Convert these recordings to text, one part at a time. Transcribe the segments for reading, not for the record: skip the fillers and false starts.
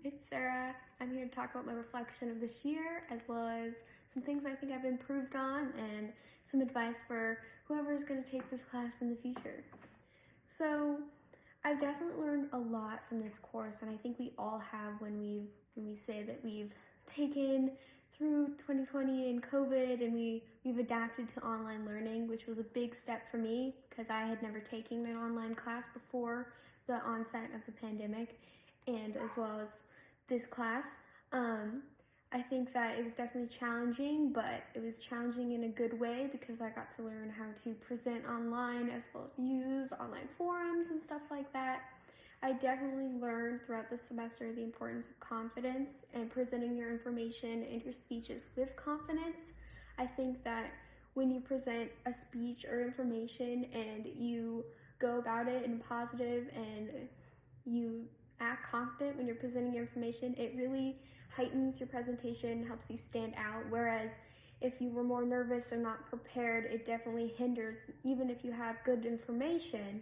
it's Sarah. I'm here to talk about my reflection of this year, as well as some things I think I've improved on and some advice for whoever is going to take this class in the future. So, I've definitely learned a lot from this course, and I think we all have when we say that we've taken through 2020 and COVID and we've adapted to online learning, which was a big step for me because I had never taken an online class before the onset of the pandemic, and as well as this class. I think that it was definitely challenging, but it was challenging in a good way because I got to learn how to present online as well as use online forums and stuff like that. I definitely learned throughout the semester the importance of confidence and presenting your information and your speeches with confidence. I think that when you present a speech or information and you go about it in positive and you act confident when you're presenting your information, it really heightens your presentation, helps you stand out. Whereas if you were more nervous or not prepared, it definitely hinders, even if you have good information,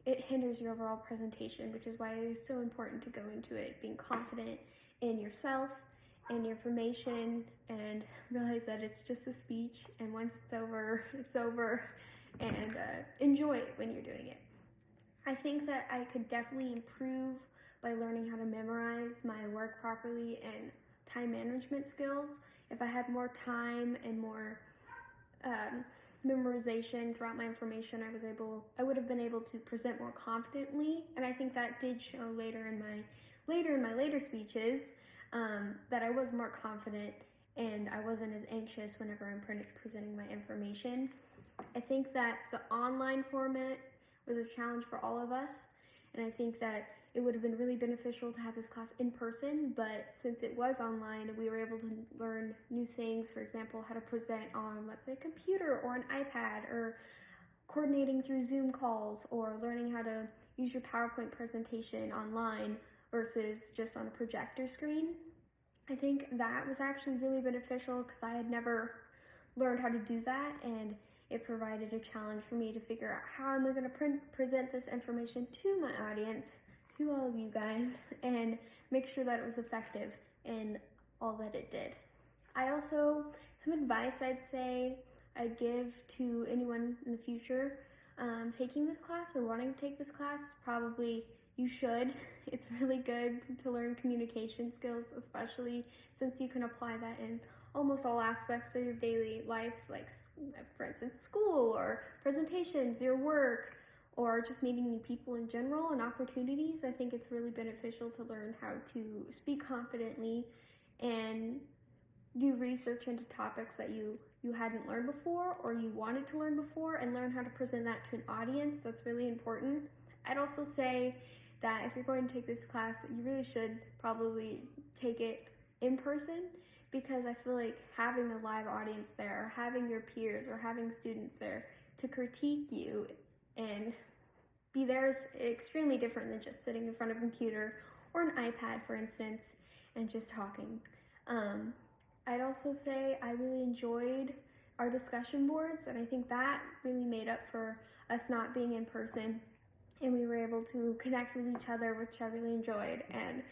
it hinders your overall presentation, which is why it is so important to go into it being confident in yourself and your information and realize that it's just a speech, and once it's over, and enjoy it when you're doing it. I think that I could definitely improve by learning how to memorize my work properly and time management skills. If I had more time and more memorization throughout my information, I would have been able to present more confidently, and I think that did show later in my later speeches that I was more confident and I wasn't as anxious whenever I'm presenting my information. I think that the online format was a challenge for all of us, and I think that it would have been really beneficial to have this class in person, but since it was online, we were able to learn new things. For example, how to present on, let's say, a computer or an iPad, or coordinating through Zoom calls, or learning how to use your PowerPoint presentation online versus just on a projector screen. I think that was actually really beneficial because I had never learned how to do that, and it provided a challenge for me to figure out how am I going to present this information to my audience, to all of you guys, and make sure that it was effective in all that it did. Some advice I'd say I'd give to anyone in the future taking this class or wanting to take this class, probably you should. It's really good to learn communication skills, especially since you can apply that in almost all aspects of your daily life, like, for instance, school or presentations, your work, or just meeting new people in general and opportunities. I think it's really beneficial to learn how to speak confidently and do research into topics that you hadn't learned before or you wanted to learn before, and learn how to present that to an audience. That's really important. I'd also say that if you're going to take this class, you really should probably take it in person, because I feel like having a live audience there, or having your peers or having students there to critique you and be there is extremely different than just sitting in front of a computer or an iPad, for instance, and just talking. I'd also say I really enjoyed our discussion boards, and I think that really made up for us not being in person, and we were able to connect with each other, which I really enjoyed, and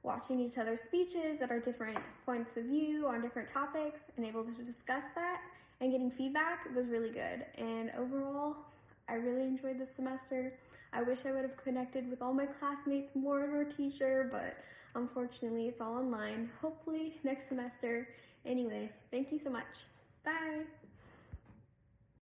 watching each other's speeches at our different points of view on different topics and able to discuss that and getting feedback was really good. And overall, I really enjoyed this semester. I wish I would have connected with all my classmates more in our teacher, but unfortunately it's all online. Hopefully next semester. Anyway, thank you so much. Bye!